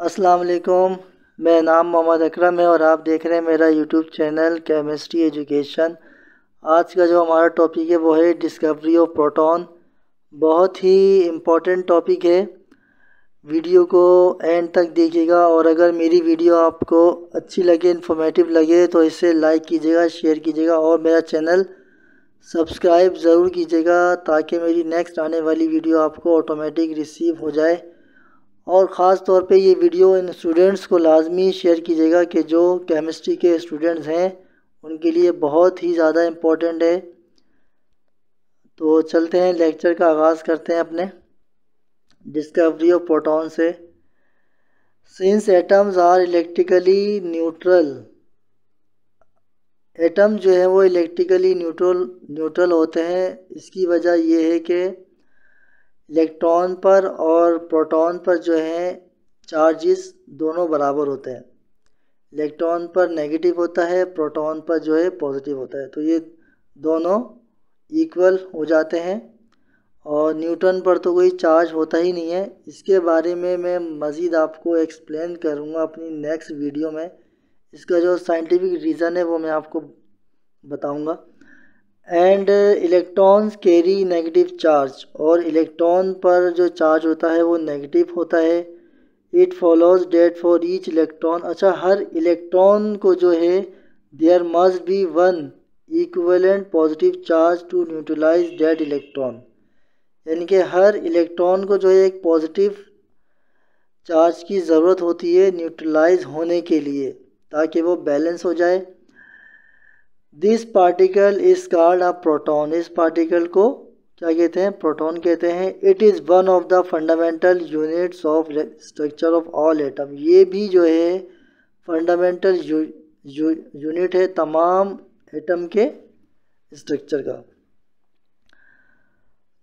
अस्सलाम वालेकुम। मेरा नाम मोहम्मद अकरम है और आप देख रहे हैं मेरा यूट्यूब चैनल केमिस्ट्री एजुकेशन। आज का जो हमारा टॉपिक है वो है डिस्कवरी ऑफ प्रोटॉन। बहुत ही इम्पोर्टेंट टॉपिक है। वीडियो को एंड तक देखिएगा और अगर मेरी वीडियो आपको अच्छी लगे, इन्फॉर्मेटिव लगे तो इसे लाइक कीजिएगा, शेयर कीजिएगा और मेरा चैनल सब्सक्राइब ज़रूर कीजिएगा ताकि मेरी नेक्स्ट आने वाली वीडियो आपको ऑटोमेटिक रिसीव हो जाए। और ख़ास तौर पे ये वीडियो इन स्टूडेंट्स को लाजमी शेयर कीजिएगा कि जो केमिस्ट्री के स्टूडेंट्स हैं उनके लिए बहुत ही ज़्यादा इम्पोर्टेंट है। तो चलते हैं, लेक्चर का आगाज़ करते हैं अपने डिस्कवरी ऑफ प्रोटॉन से। Since atoms are electrically neutral, atom जो है वो इलेक्ट्रिकली न्यूट्रल होते हैं। इसकी वजह ये है कि इलेक्ट्रॉन पर और प्रोटॉन पर जो है चार्जेस दोनों बराबर होते हैं। इलेक्ट्रॉन पर नेगेटिव होता है, प्रोटॉन पर जो है पॉजिटिव होता है, तो ये दोनों इक्वल हो जाते हैं। और न्यूटन पर तो कोई चार्ज होता ही नहीं है। इसके बारे में मैं मज़ीद आपको एक्सप्लेन करूँगा अपनी नेक्स्ट वीडियो में। इसका जो साइंटिफिक रीज़न है वो मैं आपको बताऊँगा। And electrons carry negative charge, और इलेक्ट्रॉन पर जो चार्ज होता है वो नेगेटिव होता है। It follows that for each electron, अच्छा हर इलेक्ट्रॉन को जो है there must be one equivalent positive charge to neutralize that electron, यानी कि हर इलेक्ट्रॉन को जो है एक पॉजिटिव चार्ज की ज़रूरत होती है न्यूट्रलाइज होने के लिए ताकि वो बैलेंस हो जाए। This particle is called a proton, इस पार्टिकल को क्या कहते हैं? प्रोटॉन कहते हैं। It is one of the fundamental units of structure of all atom, ये भी जो है फंडामेंटल यूनिट है तमाम एटम के स्ट्रक्चर का।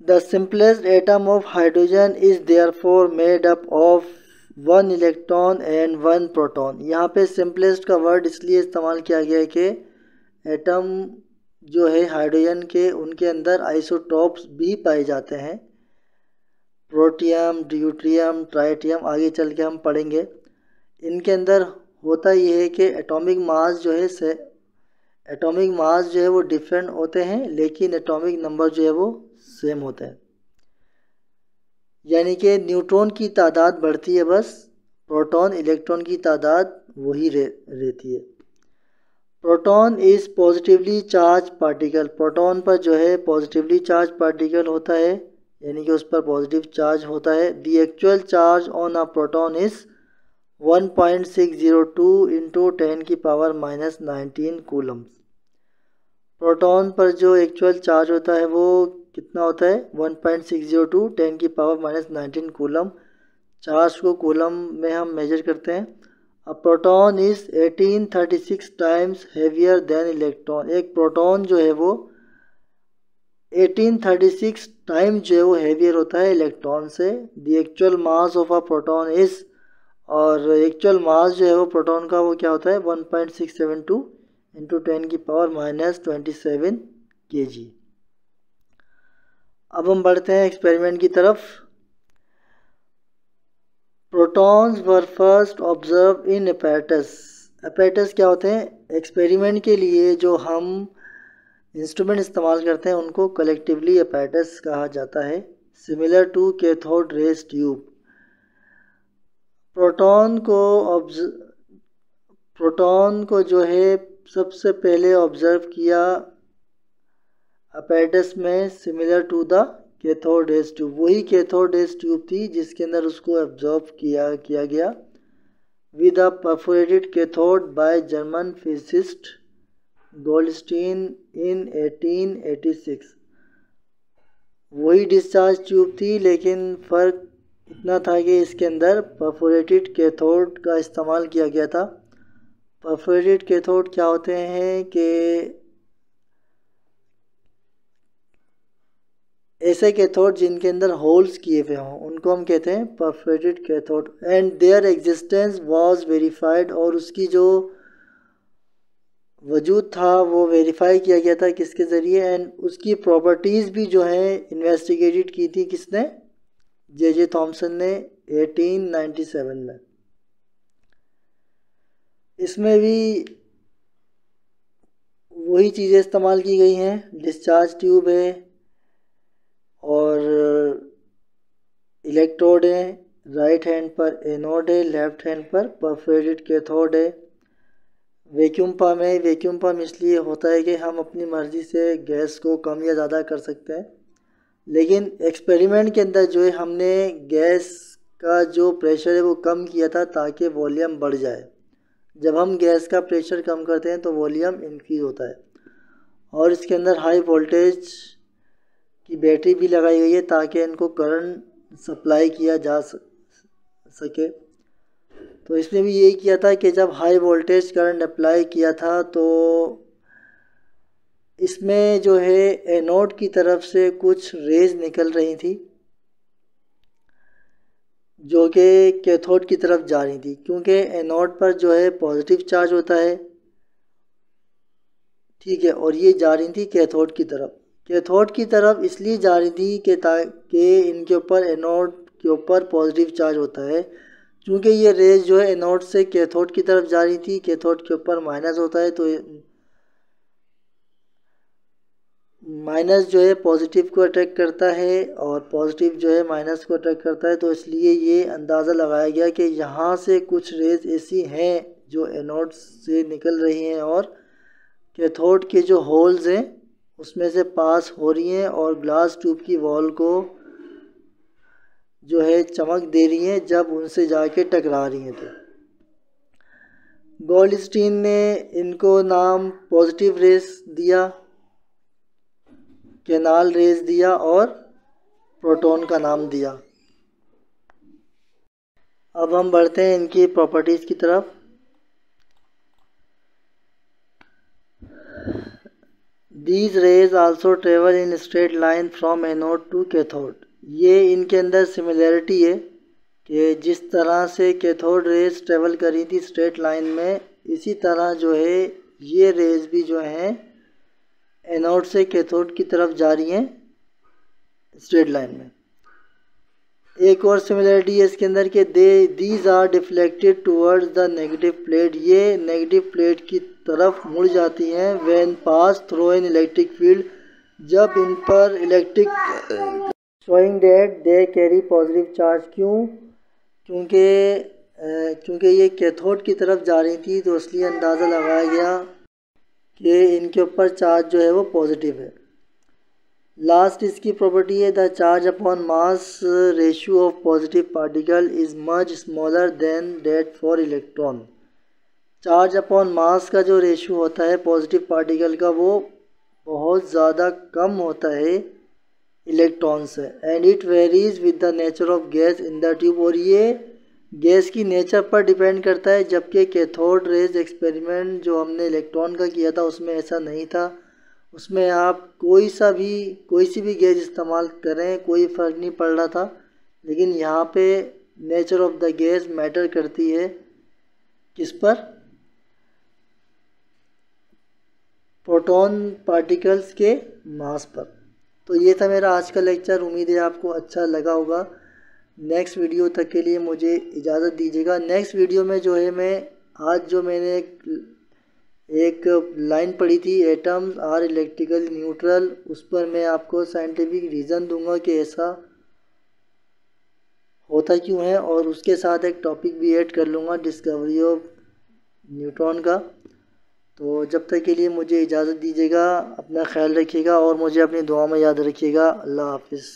The simplest atom of hydrogen is therefore made up of one electron and one proton. यहाँ पे सिंपलेस्ट का वर्ड इसलिए इस्तेमाल किया गया है कि एटम जो है हाइड्रोजन के, उनके अंदर आइसोटॉप्स भी पाए जाते हैं, प्रोटियम, ड्यूट्रियम, ट्राइटियम, आगे चल के हम पढ़ेंगे। इनके अंदर होता ये है कि एटॉमिक मास जो है वो डिफरेंट होते हैं लेकिन एटॉमिक नंबर जो है वो सेम होते हैं, यानी कि न्यूट्रॉन की तादाद बढ़ती है, बस प्रोटॉन इलेक्ट्रॉन की तादाद वही रहती है। Proton is positively charge particle, proton पर जो है पॉजिटिवली चार्ज पार्टिकल होता है, यानी कि उस पर पॉजिटिव चार्ज होता है। The actual charge on a proton is 1.602 into 10⁻⁻19 Coulomb's. Proton पर जो एक्चुअल चार्ज होता है वो कितना होता है? 1.602 10⁻⁻19 कूलम। चार्ज को कूलम में हम मेजर करते हैं। A proton is 1836 times heavier than electron, एक प्रोटॉन जो है वो 1836 टाइम जो है वो हेवियर होता है इलेक्ट्रॉन से। The actual mass of a proton is, और एक्चुअल मास जो है वो प्रोटॉन का वो क्या होता है? 1.672 इंटू 10⁻⁻27 kg। अब हम बढ़ते हैं एक्सपेरिमेंट की तरफ। Protons were first observe in apparatus. Apparatus क्या होते हैं? एक्सपेरिमेंट के लिए जो हम इंस्ट्रूमेंट इस्तेमाल करते हैं उनको कलेक्टिवली एपेटस कहा जाता है, similar to cathode rays tube. Proton को जो है सबसे पहले ऑब्जर्व किया एपेटस में, similar to the cathode rays tube, वही कैथोड रेज ट्यूब थी जिसके अंदर उसको ऑब्जर्व किया गया with a perforated cathode by German physicist Goldstein in 1886। वही डिस्चार्ज ट्यूब थी लेकिन फ़र्क इतना था कि इसके अंदर परफोरेटेड कैथोड का इस्तेमाल किया गया था। परफोरेटेड कैथोड क्या होते हैं कि ऐसे कैथोड जिनके अंदर होल्स किए हुए हों उनको हम कहते हैं perforated cathode. And there existence was verified, और उसकी जो वजूद था वो वेरीफाई किया गया था किसके ज़रिए? एंड उसकी प्रॉपर्टीज़ भी जो है इन्वेस्टिगेटेड की थी किसने? जे थॉमसन ने 1897 में। इसमें भी वही चीज़ें इस्तेमाल की गई हैं। डिस्चार्ज ट्यूब है और इलेक्ट्रोड है। राइट हैंड पर एनोड है, लेफ्ट हैंड पर परफोरेटेड कैथोड है। वैक्यूम पम्प है। वैक्यूम पम्प इसलिए होता है कि हम अपनी मर्ज़ी से गैस को कम या ज़्यादा कर सकते हैं, लेकिन एक्सपेरिमेंट के अंदर जो है हमने गैस का जो प्रेशर है वो कम किया था ताकि वॉल्यूम बढ़ जाए। जब हम गैस का प्रेशर कम करते हैं तो वॉल्यूम इंक्रीज होता है। और इसके अंदर हाई वोल्टेज की बैटरी भी लगाई गई है ताकि इनको करंट सप्लाई किया जा सके। तो इसने भी यही किया था कि जब हाई वोल्टेज करंट अप्लाई किया था तो इसमें जो है एनोड की तरफ से कुछ रेज निकल रही थी जो कि कैथोड की तरफ जा रही थी, क्योंकि एनोड पर जो है पॉजिटिव चार्ज होता है, ठीक है, और ये जा रही थी कैथोड की तरफ। कैथोड की तरफ इसलिए जा रही थी कि ताकि इनके ऊपर एनोड के ऊपर पॉजिटिव चार्ज होता है, क्योंकि ये रेज जो है एनोड से कैथोड की तरफ जा रही थी, कैथोड के ऊपर माइनस होता है, तो माइनस जो है पॉजिटिव को अट्रैक्ट करता है और पॉजिटिव जो है माइनस को अट्रैक्ट करता है। तो इसलिए ये अंदाज़ा लगाया गया कि यहाँ से कुछ रेज ऐसी हैं जो एनोड से निकल रही हैं और कैथोड के जो होल्स हैं उसमें से पास हो रही हैं और ग्लास ट्यूब की वॉल को जो है चमक दे रही हैं जब उनसे जाके टकरा रही हैं। तो गोल्डस्टीन ने इनको नाम पॉजिटिव रेस दिया, केनाल रेस दिया और प्रोटॉन का नाम दिया। अब हम बढ़ते हैं इनकी प्रॉपर्टीज़ की तरफ। These rays also travel in straight line from anode to cathode. ये इनके अंदर सिमिलैरिटी है कि जिस तरह से कैथोड रेज ट्रेवल करी थी स्ट्रेट लाइन में, इसी तरह जो है ये रेज भी जो हैं एनोड से कैथोड की तरफ जा रही हैं स्ट्रेट लाइन में। एक और सिमिलैरिटी है इसके अंदर कि these are deflected towards the negative plate. ये नेगेटिव प्लेट की तरफ मुड़ जाती हैं when pass through an electric field, जब इन पर electric showing that they carry positive charge. क्योंकि ये कैथोड की तरफ जा रही थी तो इसलिए अंदाज़ा लगाया गया कि इनके ऊपर चार्ज जो है वो पॉजिटिव है। लास्ट इसकी प्रॉपर्टी है the charge upon mass ratio of positive particle is much smaller than that for electron. Charge upon mass का जो रेशियो होता है पॉजिटिव पार्टिकल का वो बहुत ज़्यादा कम होता है इलेक्ट्रॉन से। And it varies with the nature of gas in the tube. और ये गैस की नेचर पर डिपेंड करता है, जबकि कैथोड रेज एक्सपेरिमेंट जो हमने इलेक्ट्रॉन का किया था उसमें ऐसा नहीं था। उसमें आप कोई सी भी गैस इस्तेमाल करें कोई फ़र्क नहीं पड़ रहा था, लेकिन यहाँ पे nature of the gas matter करती है किस पर, प्रोटॉन पार्टिकल्स के मास पर। तो ये था मेरा आज का लेक्चर, उम्मीद है आपको अच्छा लगा होगा। नेक्स्ट वीडियो तक के लिए मुझे इजाज़त दीजिएगा। नेक्स्ट वीडियो में जो है मैं आज जो मैंने एक लाइन पढ़ी थी एटम्स आर इलेक्ट्रिकल न्यूट्रल, उस पर मैं आपको साइंटिफिक रीज़न दूंगा कि ऐसा होता क्यों है, और उसके साथ एक टॉपिक भी ऐड कर लूँगा डिस्कवरी ऑफ न्यूट्रॉन का। तो जब तक के लिए मुझे इजाज़त दीजिएगा, अपना ख्याल रखिएगा और मुझे अपनी दुआ में याद रखिएगा। अल्लाह हाफिज़।